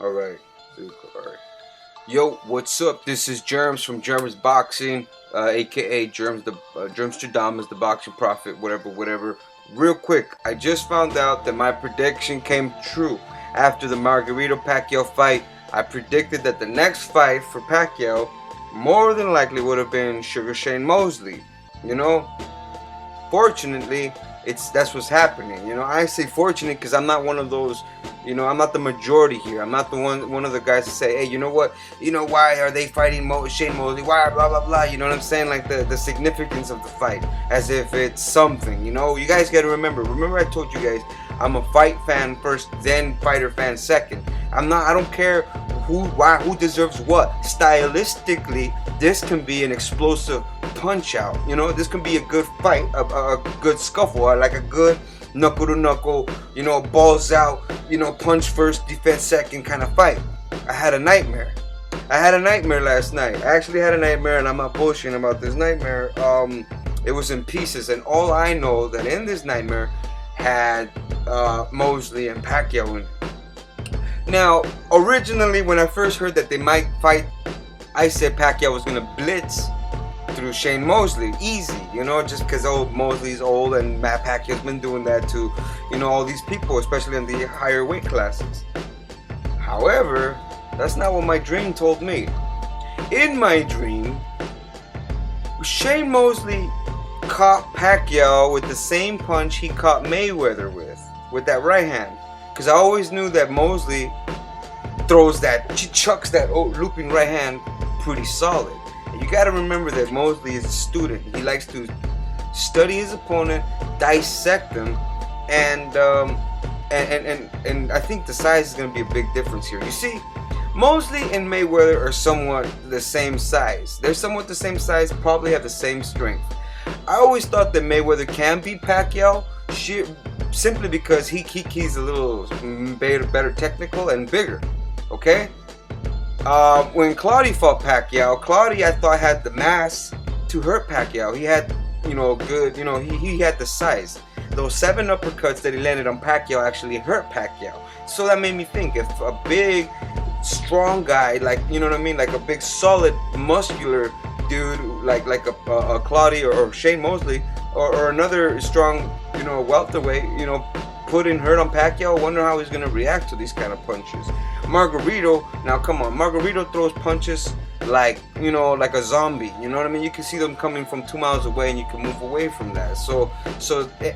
Alright. Alright. Yo, what's up? This is JERMZ from JERMZ Boxing, aka JERMZ, the JERMZ the boxing prophet, whatever. Real quick, I just found out that my prediction came true. After the Margarito Pacquiao fight, I predicted that the next fight for Pacquiao more than likely would have been Sugar Shane Mosley. You know, fortunately, that's what's happening. You know, I say fortunate because I'm not one of those. You know, I'm not the majority here. I'm not the one of the guys that say, hey, you know what? You know, why are they fighting Shane Mosley? Why blah blah blah? You know what I'm saying? Like the significance of the fight, as if it's something. You know, you guys got to remember. Remember, I told you guys, I'm a fight fan first, then fighter fan second. I don't care who deserves what. Stylistically, this can be an explosive punch out. You know, this can be a good fight, a good scuffle, like a good knuckle to knuckle, you know, balls out, you know, punch first, defense second kind of fight. I had a nightmare. I had a nightmare last night. I actually had a nightmare, and I'm not bullshitting about this nightmare. It was in pieces, and all I know that in this nightmare had Mosley and Pacquiao in it. Now, originally, when I first heard that they might fight, I said Pacquiao was gonna blitz through Shane Mosley, easy, you know, just because Mosley's old and Matt Pacquiao's been doing that to, you know, all these people, especially in the higher weight classes. However, that's not what my dream told me. In my dream, Shane Mosley caught Pacquiao with the same punch he caught Mayweather with that right hand. Because I always knew that Mosley chucks that looping right hand pretty solid. You got to remember that Mosley is a student. He likes to study his opponent, dissect him, and I think the size is going to be a big difference here. You see, Mosley and Mayweather are somewhat the same size. They're somewhat the same size, probably have the same strength. I always thought that Mayweather can beat Pacquiao simply because he's a little better technical and bigger. Okay? When Claudio fought Pacquiao, I thought had the mass to hurt Pacquiao. He had, you know, good, you know, he had the size. Those 7 uppercuts that he landed on Pacquiao actually hurt Pacquiao. So that made me think, if a big, strong guy, like, you know what I mean, like a big, solid, muscular dude, like a Claudio or Shane Mosley, or another strong, you know, welterweight, you know, put in hurt on Pacquiao, I wonder how he's gonna react to these kind of punches. Margarito, now come on, Margarito throws punches like, you know, like a zombie. You know what I mean? You can see them coming from 2 miles away, and you can move away from that. So,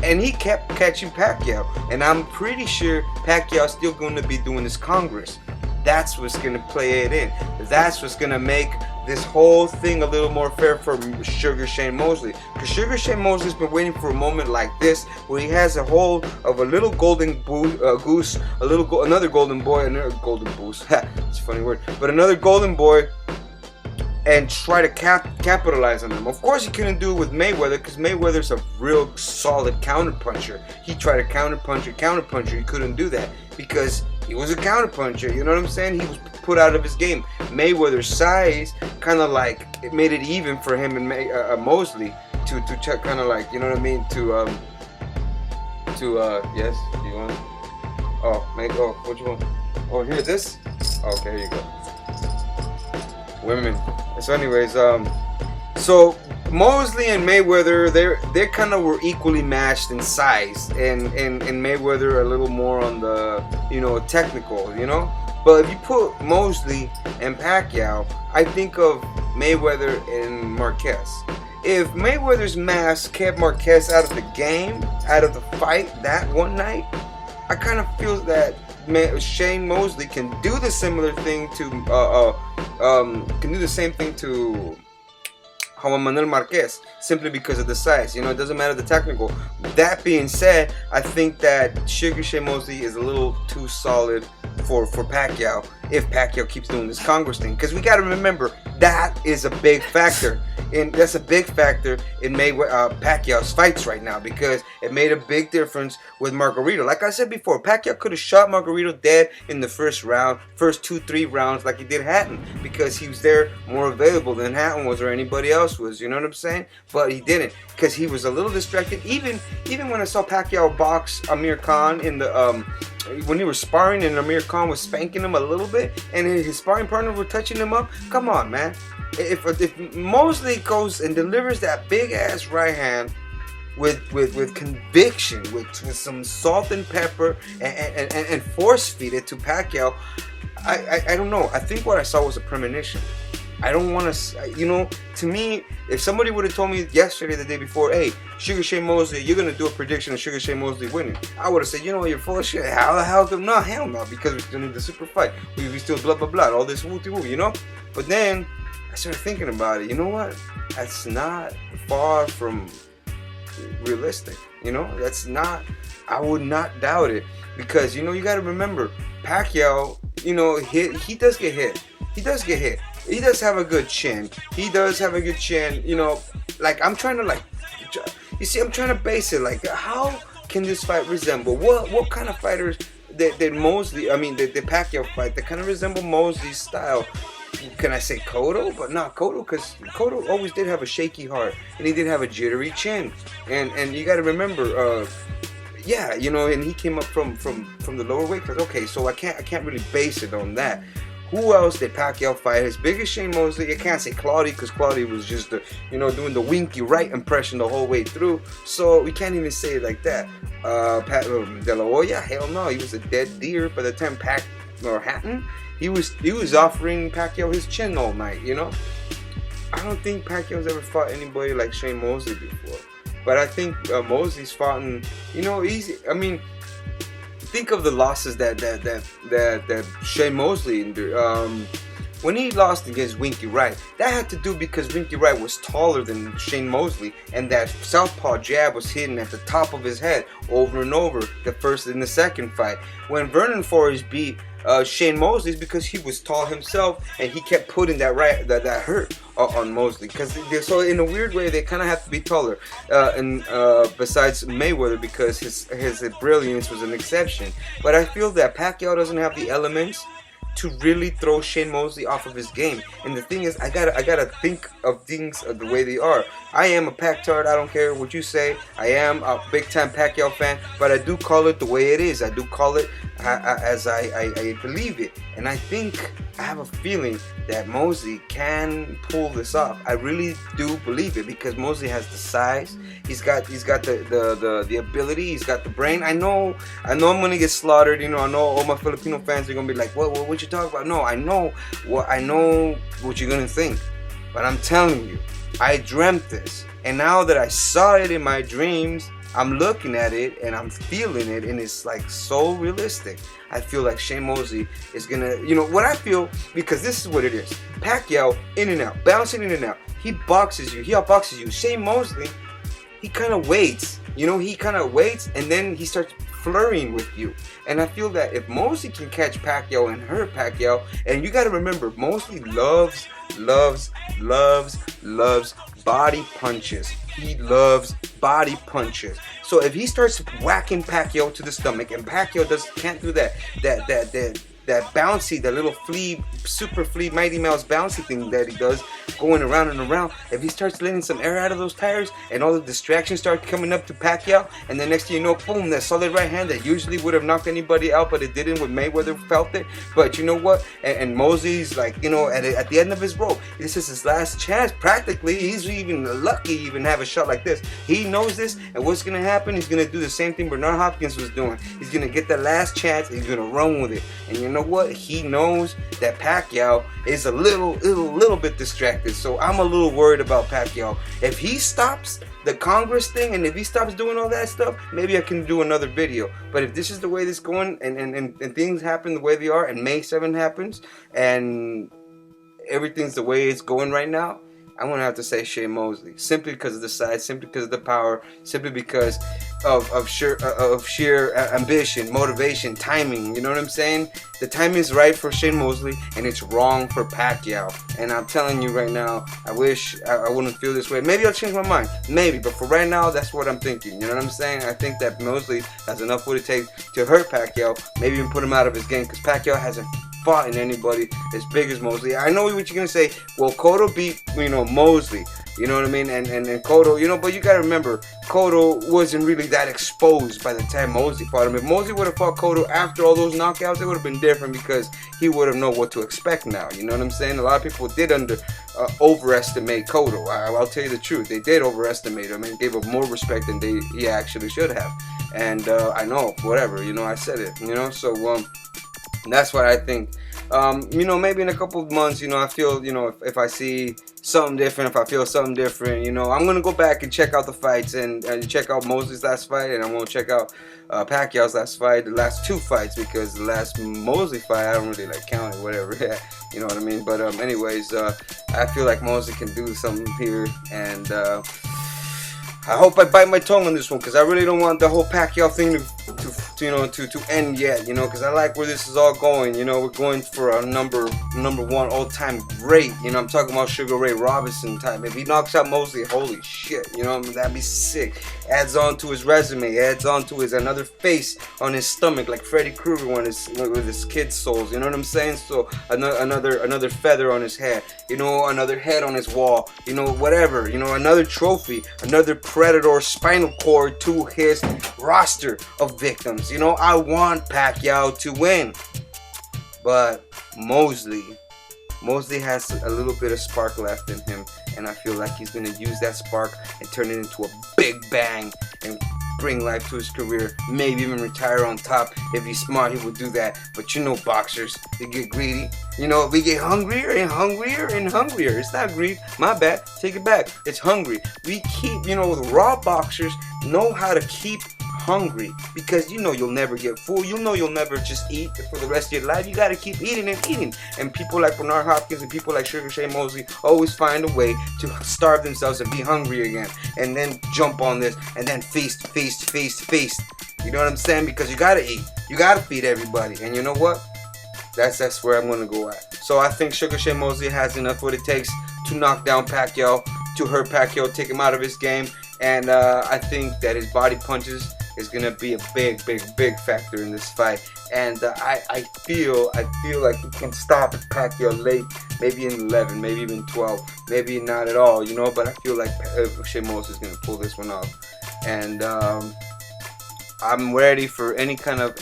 and he kept catching Pacquiao, and I'm pretty sure Pacquiao's still going to be doing this Congress. That's what's gonna play it in. That's what's gonna make this whole thing a little more fair for Sugar Shane Mosley. Because Sugar Shane Mosley's been waiting for a moment like this, where he has a hold of a little golden goose, another golden boy, another golden goose. It's a funny word, but another golden boy, and try to capitalize on them. Of course, he couldn't do it with Mayweather, because Mayweather's a real solid counterpuncher. He tried to counterpuncher. He couldn't do that because he was a counterpuncher. You know what I'm saying? He was put out of his game. Mayweather's size kind of like it made it even for him and Mosley to kind of like, you know what I mean, yes, you want? What you want? Oh, here, this. Okay, here you go. Women. So anyways, so Mosley and Mayweather, they kind of were equally matched in size, and Mayweather a little more on the, you know, technical, you know. But if you put Mosley and Pacquiao, I think of Mayweather and Marquez. If Mayweather's mass kept Marquez out of the game, out of the fight that one night, I kind of feel that Shane Mosley can do the similar thing to Juan Manuel Marquez, simply because of the size. You know, it doesn't matter the technical. That being said, I think that Sugar Shane Mosley is a little too solid for Pacquiao, if Pacquiao keeps doing this Congress thing. Because we got to remember, That is a big factor. And that's a big factor in Pacquiao's fights right now, because it made a big difference with Margarito. Like I said before, Pacquiao could have shot Margarito dead in the first 2-3 rounds like he did Hatton, because he was there more available than Hatton was or anybody else was, you know what I'm saying? But he didn't, because he was a little distracted. Even when I saw Pacquiao box Amir Khan in the when he was sparring and Amir Khan was spanking him a little bit and his sparring partner were touching him up, come on, man. If Mosley goes and delivers that big ass right hand with conviction, with some salt and pepper, and force feed it to Pacquiao, I don't know. I think what I saw was a premonition. I don't want to, you know, to me, if somebody would have told me yesterday, the day before, hey, Sugar Shane Mosley, you're going to do a prediction of Sugar Shane Mosley winning, I would have said, you know, you're full of shit. How the hell come? No, hell no, because we're still in the super fight. We still blah, blah, blah, all this woo-woo, you know? But then I started thinking about it. You know what? That's not far from realistic. You know, that's not, I would not doubt it, because, you know, you got to remember, Pacquiao, you know, he does get hit. He does get hit. He does have a good chin. He does have a good chin. You know, like, I'm trying to, like, you see, I'm trying to base it, like, how can this fight resemble? What kind of fighters that Mosley, I mean, the Pacquiao fight, that kind of resemble Mosley's style? Can I say Cotto? But not Cotto, because Cotto always did have a shaky heart, and he did have a jittery chin. And you got to remember, yeah, you know, and he came up from the lower weight class. Okay, so I can't really base it on that. Who else did Pacquiao fight? As big as Shane Mosley, I can't say Claudio, because Claudio was just, you know, doing the winky right impression the whole way through. So we can't even say it like that. De La Hoya, hell no, he was a dead deer by the time Hatton. He was offering Pacquiao his chin all night, you know. I don't think Pacquiao's ever fought anybody like Shane Mosley before, but I think Mosley's fought, in, you know, easy. I mean, think of the losses that Shane Mosley endured. When he lost against Winky Wright, that had to do because Winky Wright was taller than Shane Mosley, and that southpaw jab was hitting at the top of his head over and over, the first and the second fight. When Vernon Forrest beat Shane Mosley, is because he was tall himself and he kept putting that hurt on Mosley. Because so in a weird way, they kind of have to be taller. And besides Mayweather, because his brilliance was an exception. But I feel that Pacquiao doesn't have the elements to really throw Shane Mosley off of his game. And the thing is, I gotta think of things the way they are. I am a Pac-Tard, I don't care what you say. I am a big time Pacquiao fan, but I do call it the way it is. I do call it as I believe it. And I think, I have a feeling that Mosley can pull this off. I really do believe it, because Mosley has the size. He's got the ability. He's got the brain. I know I'm gonna get slaughtered. You know, I know all my Filipino fans are gonna be like, what you talking about? No, I know what you're gonna think, but I'm telling you, I dreamt this, and now that I saw it in my dreams, I'm looking at it and I'm feeling it, and it's like so realistic. I feel like Shane Mosley is gonna, you know what I feel, because this is what it is. Pacquiao, in and out, bouncing in and out. He boxes you, he outboxes you. Shane Mosley, he kind of waits, you know, he kind of waits, and then he starts flurrying with you. And I feel that if Mosley can catch Pacquiao and hurt Pacquiao, and you got to remember, Mosley loves body punches. He loves body punches. So if he starts whacking Pacquiao to the stomach, and Pacquiao can't do that bouncy, that little flea, super flea, Mighty Mouse bouncy thing that he does, going around and around. If he starts letting some air out of those tires, and all the distractions start coming up to Pacquiao, and then next thing you know, boom, that solid right hand that usually would have knocked anybody out, but it didn't when Mayweather felt it. But you know what? And Mosley's like, you know, at the end of his rope, this is his last chance. Practically, he's even lucky to even have a shot like this. He knows this, and what's gonna happen? He's gonna do the same thing Bernard Hopkins was doing. He's gonna get that last chance, and he's gonna run with it. And you know what? He knows that Pacquiao is a little bit distracted. So I'm a little worried about Pacquiao. If he stops the Congress thing, and if he stops doing all that stuff, maybe I can do another video. But if this is the way this is going, and things happen the way they are, and May 7th happens, and everything's the way it's going right now, I'm going to have to say Shane Mosley. Simply because of the size, simply because of the power, simply because sheer ambition, motivation, timing. You know what I'm saying? The timing is right for Shane Mosley, and it's wrong for Pacquiao. And I'm telling you right now, I wish I wouldn't feel this way. Maybe I'll change my mind, maybe. But for right now, that's what I'm thinking. You know what I'm saying? I think that Mosley has enough what it takes to hurt Pacquiao, maybe even put him out of his game, because Pacquiao hasn't fought in anybody as big as Mosley. I know what you're gonna say. Well, Cotto beat Mosley. You know what I mean? And Cotto, but you gotta remember, Cotto wasn't really that exposed by the time Mosley fought him. If Mosley would have fought Cotto after all those knockouts, it would have been different, because he would have known what to expect now. You know what I'm saying? A lot of people did overestimate Cotto. I'll tell you the truth. They did overestimate him and gave him more respect than he actually should have. And I know, whatever, I said it. So that's what I think. Maybe in a couple of months, I feel, if I see something different, if I feel something different, I'm gonna go back and check out the fights and check out Mosley's last fight, and I'm gonna check out Pacquiao's last fight, the last two fights, because the last Mosley fight I don't really count it, whatever. You know what I mean? But anyways, I feel like Mosley can do something here, and I hope I bite my tongue on this one, because I really don't want the whole Pacquiao thing to end yet, because I like where this is all going. We're going for a number one all-time great. I'm talking about Sugar Ray Robinson type. If he knocks out Mosley, holy shit, that'd be sick. Adds on to his resume, adds on to his another face on his stomach, like Freddy Krueger with his kids' souls. You know what I'm saying? So another feather on his head. Another head on his wall. Whatever. Another trophy, another Predator spinal cord to his roster of victims. I want Pacquiao to win, but Mosley has a little bit of spark left in him, and I feel like he's gonna use that spark and turn it into a big bang and bring life to his career, maybe even retire on top. If he's smart, he would do that. But boxers, they get greedy. We get hungrier and hungrier and hungrier. It's not greed, my bad, take it back. It's hungry. We keep, the raw boxers know how to keep hungry, because you'll never get full. You'll never just eat for the rest of your life. You got to keep eating and eating. And people like Bernard Hopkins and people like Sugar Shane Mosley always find a way to starve themselves and be hungry again, and then jump on this and then feast. You know what I'm saying? Because you got to eat. You got to feed everybody. And you know what? That's where I'm going to go at. So I think Sugar Shane Mosley has enough what it takes to knock down Pacquiao, to hurt Pacquiao, take him out of his game. And I think that his body punches is gonna be a big factor in this fight, and I feel like he can stop Pacquiao late, maybe in 11, maybe even 12, maybe not at all, But I feel like Shane Mosley is gonna pull this one off, and I'm ready for any kind of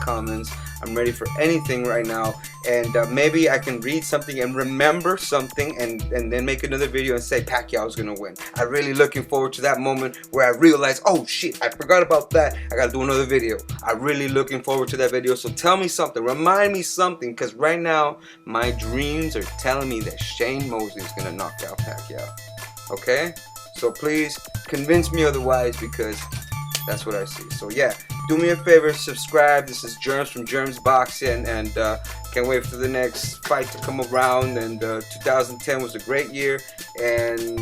comments. I'm ready for anything right now, and maybe I can read something and remember something, and then make another video and say Pacquiao's gonna win. I'm really looking forward to that moment where I realize, oh shit, I forgot about that. I gotta do another video. I'm really looking forward to that video. So tell me something, remind me something, because right now my dreams are telling me that Shane Mosley is gonna knock out Pacquiao. Okay? So please convince me otherwise, because that's what I see. So yeah, do me a favor, subscribe. This is Jermz from JERMZ Boxing, and can't wait for the next fight to come around. And 2010 was a great year, and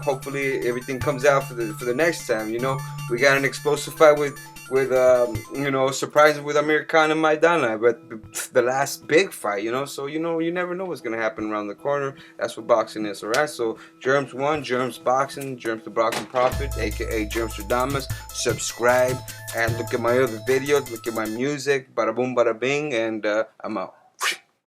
hopefully everything comes out for the next time. We got an explosive fight with surprising with Amir Khan and Maidana, but the last big fight, so you never know what's gonna happen around the corner. That's what boxing is, alright? So JERMZ 1, JERMZ Boxing, JERMZ the Boxing Prophet, aka JERMZ. Subscribe and look at my other videos, look at my music, bada boom, bada bing, and I'm out.